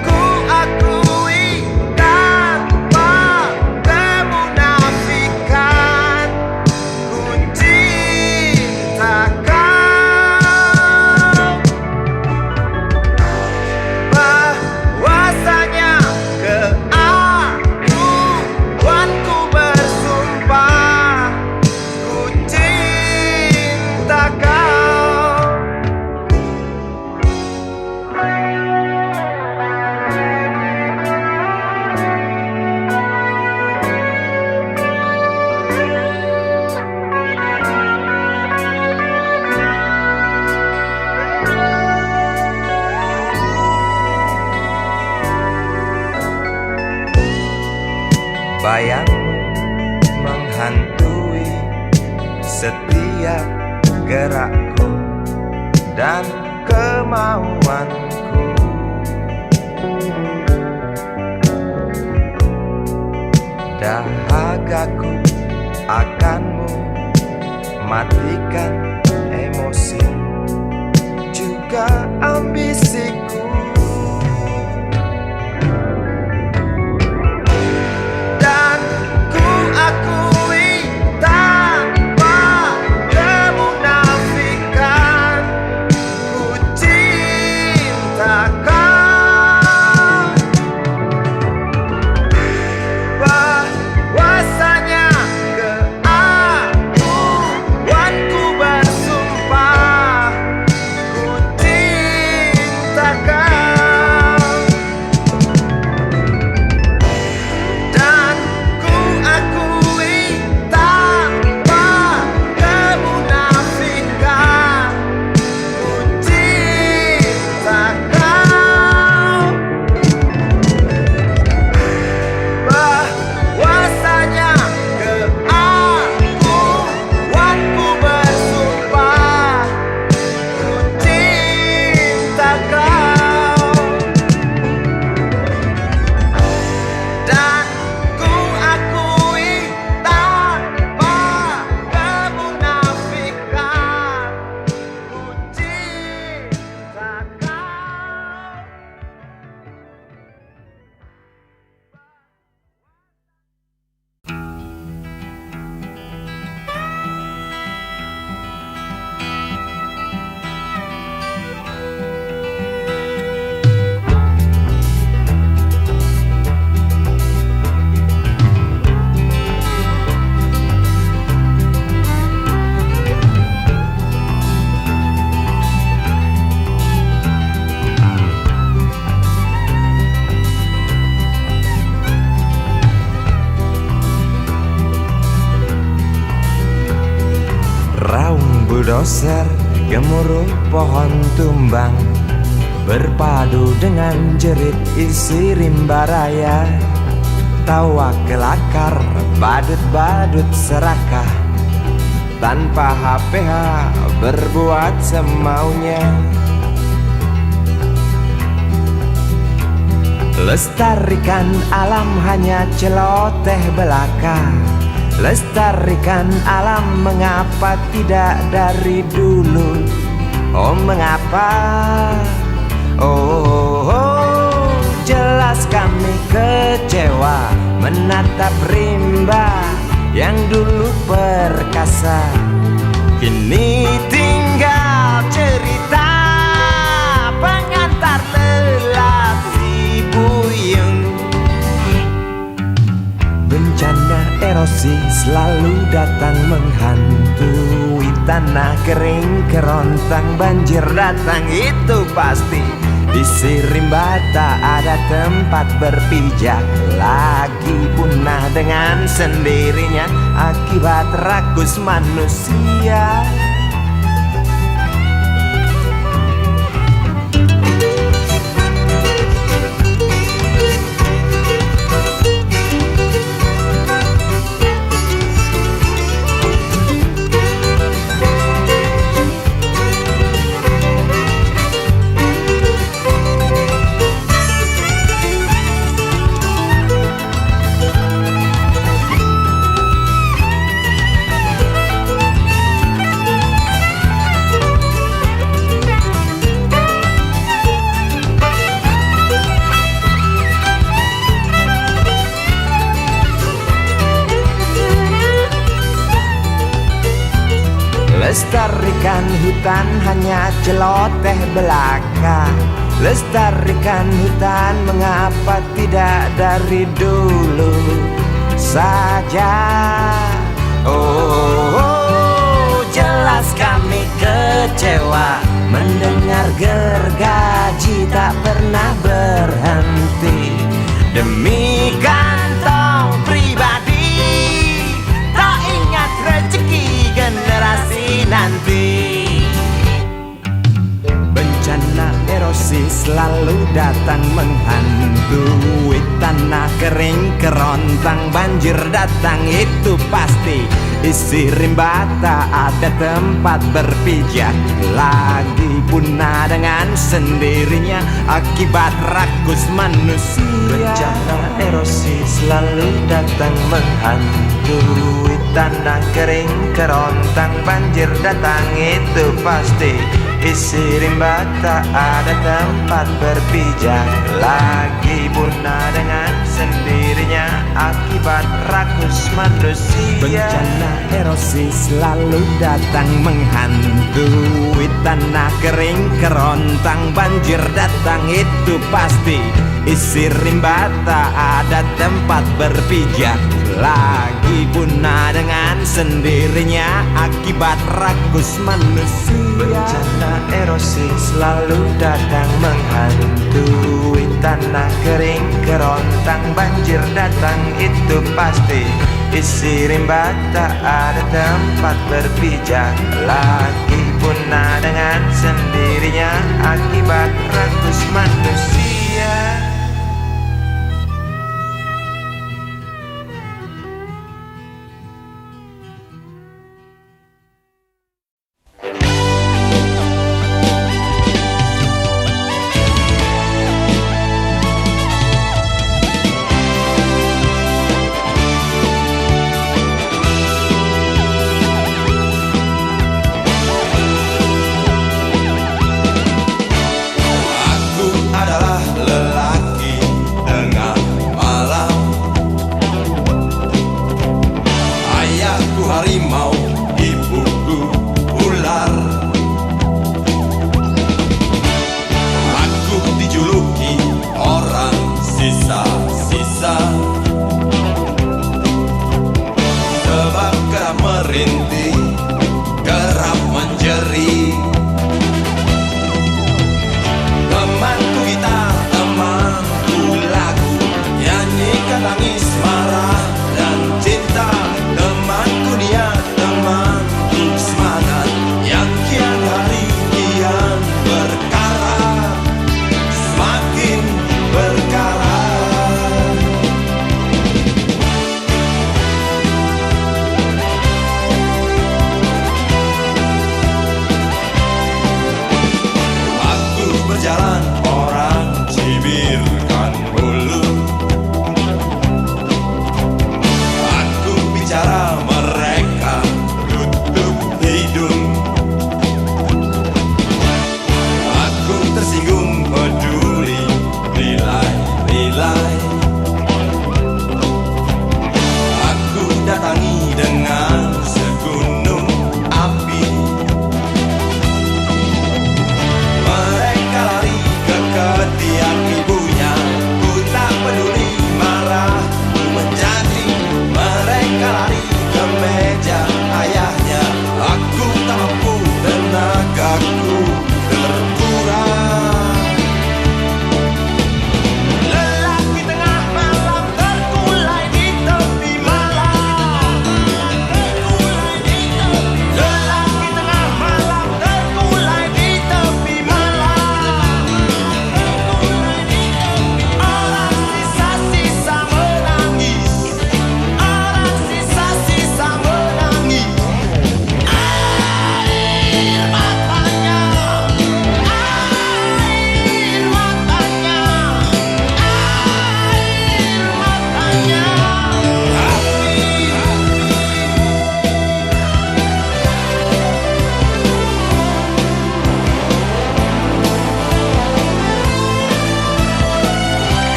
ku akui tanpa kemunafikan, ku cinta kau. Bahwasanya ke bayangmu menghantui setiap gerakku dan kemauanku. Dahagaku akanmu matikan emosi juga ambisiku. Dan ku akui tanpa kemunafikan, ku cinta kau. Bahwasanya keakuanku bersumpah, ku cinta kau. Dan ku akui tanpa kemunafikan, ku cinta kau. Bahwasanya keakuanku bersumpah, ku cinta kau. Dan ku akui tanpa kemunafikan, ku cinta kau. Raung bulldozer, gemuruh pohon tumbang, berpadu dengan jerit isi rimba raya. Tawa kelakar, badut-badut serakah, tanpa HPH berbuat semaunya. Lestarikan alam hanya celoteh belaka, lestarikan alam mengapa tidak dari dulu? Oh mengapa? Oh, jelas kami kecewa menatap rimba yang dulu perkasa, kini tinggal cerita pengantar lelaki buyung. Bencana erosi selalu datang menghantui tanah kering kerontang, banjir datang itu pasti. Isi rimba tak ada tempat berpijak lagi, punah dengan sendirinya akibat rakus manusia. Lestarikan hutan hanya celoteh belaka, lestarikan hutan mengapa tidak dari dulu saja? Oh, jelas kami kecewa mendengar gergaji tak pernah berhenti demi kantong pribadi, tak ingat rezeki generasi nanti. Bencana Bencana erosi selalu datang menghantui. Tanah kering kerontang, banjir datang itu pasti. Isi rimba tak ada tempat berpijak lagi, punah dengan sendirinya akibat rakus manusia. Bencana erosi selalu datang menghantui. Tanah kering kerontang, banjir datang itu pasti. Isi rimba tak ada tempat berpijak lagi, punah dengan sendirinya akibat rakus manusia. Bencana erosi selalu datang menghantui. Tanah kering kerontang, banjir datang itu pasti. Isi rimba tak ada tempat berpijak lagi, punah dengan sendirinya akibat rakus manusia. Bencana erosi selalu datang menghantui. Tanah kering kerontang, banjir datang itu pasti. Isi rimba tak ada tempat berpijak lagi, punah dengan sendirinya akibat rakus manusia.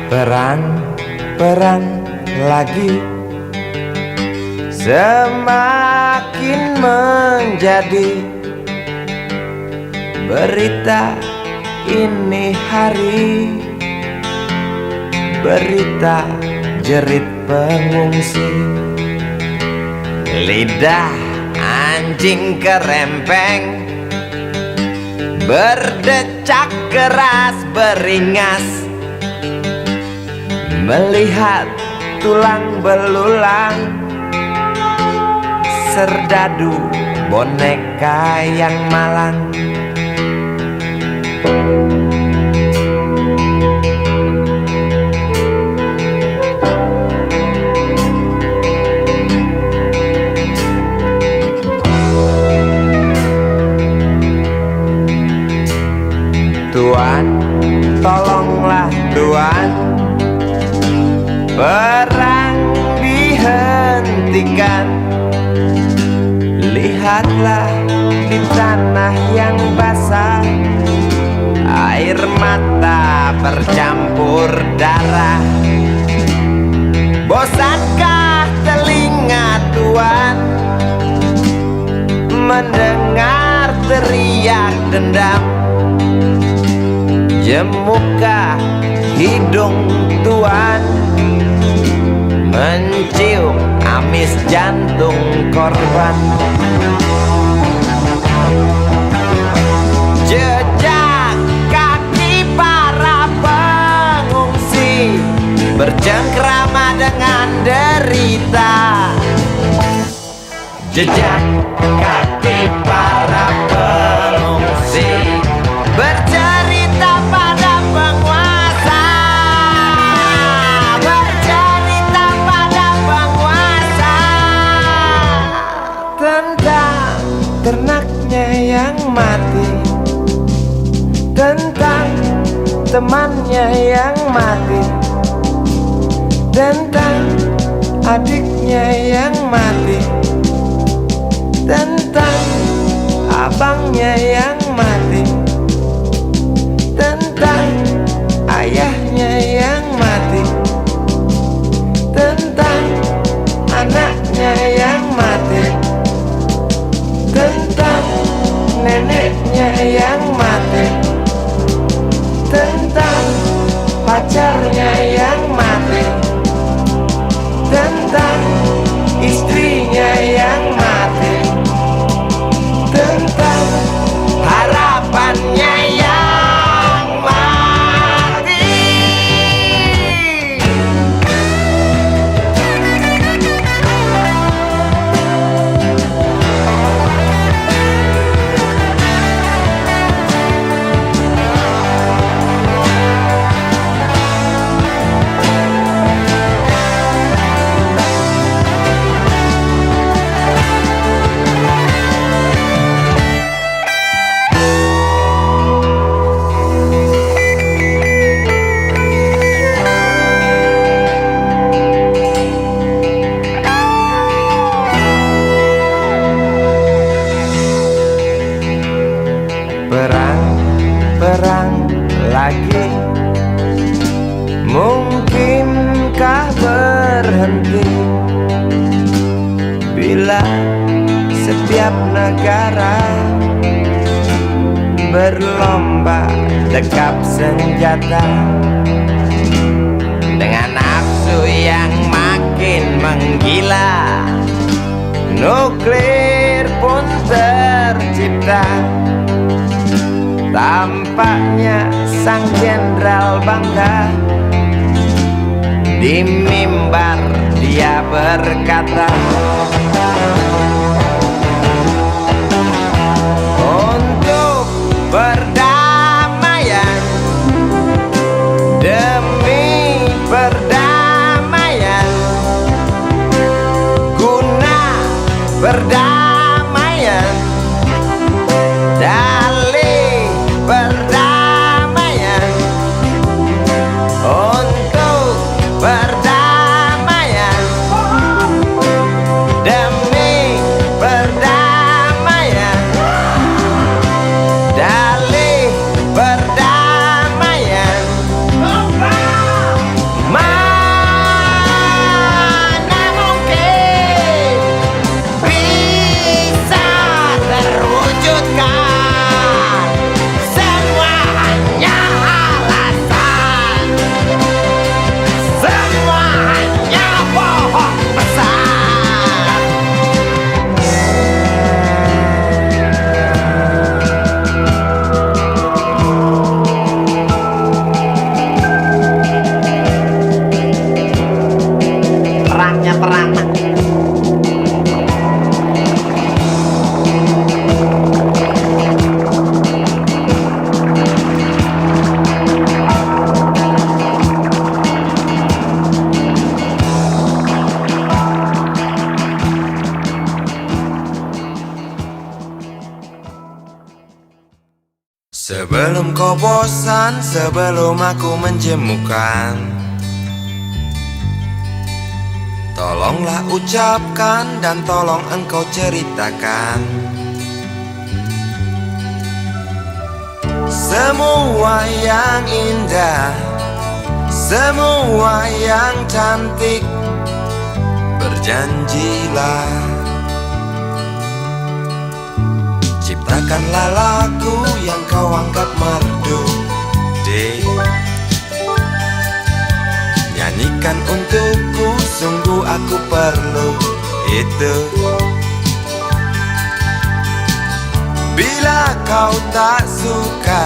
Perang lagi semakin menjadi berita ini hari, berita jerit pengungsi. Lidah anjing kerempeng berdecak keras beringas, melihat tulang belulang serdadu boneka yang malang. Tuan, tolonglah Tuan, perang dihentikan. Lihatlah di tanah yang basah, air mata bercampur darah. Bosankah telinga Tuan mendengar teriak dendam? Jemukah hidung Tuan mencium amis jantung korban? Jejak kaki para pengungsi bercengkrama dengan derita. Jejak kaki para pengungsi bercerita pada penguasa, bercerita pada penguasa tentang ternaknya yang mati, tentang temannya yang mati, tentang adiknya yang mati, tentang abangnya yang mati, tentang ayahnya yang mati, tentang anaknya yang mati, tentang neneknya yang mati, tentang pacarnya yang mati, tentang istrinya yang mati, tentang harapannya yang mati. Perang lagi, mungkinkah berhenti bila setiap negara berlomba dekap senjata dengan nafsu yang makin menggila? Nuklir pun tercipta. Tampaknya sang jenderal bangga. Di mimbar dia berkata, untuk perdamaian, demi perdamaian, guna perdamaian, dalih perdamaian, untuk perdamaian, demi Sebelum kau bosan, sebelum aku menjemukan, tolonglah ucapkan dan tolong engkau ceritakan semua yang indah, semua yang cantik. Berjanjilah, ciptakanlah lagu yang kau anggap merdu, dek. Nyanyikan untukku, sungguh aku perlu itu. Bila kau tak suka,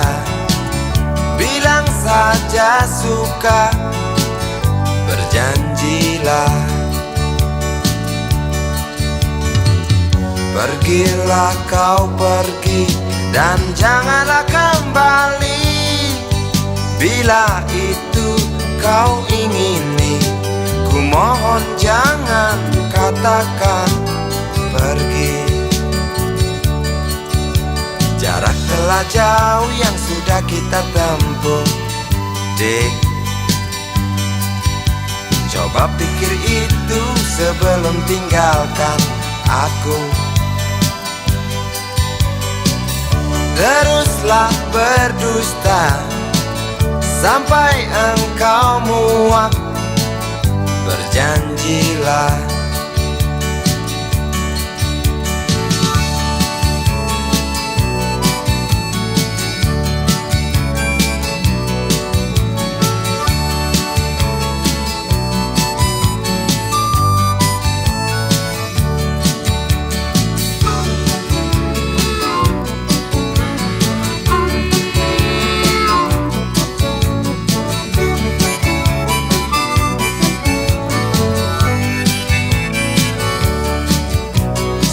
bilang saja suka. Berjanjilah, pergilah kau pergi dan janganlah kembali. Bila itu kau ingini, ku mohon jangan katakan pergi. Jarak telah jauh yang sudah kita tempuh, dek. Coba pikir itu sebelum tinggalkan aku. Teruslah berdusta sampai engkau muak. Berjanjilah,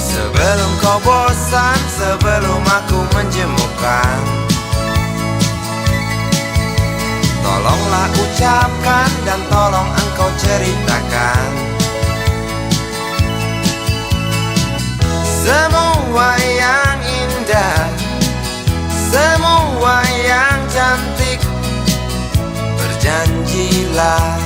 sebelum kau bosan, sebelum aku menjemukan, tolonglah ucapkan dan tolong engkau ceritakan semua yang indah, semua yang cantik. Berjanjilah,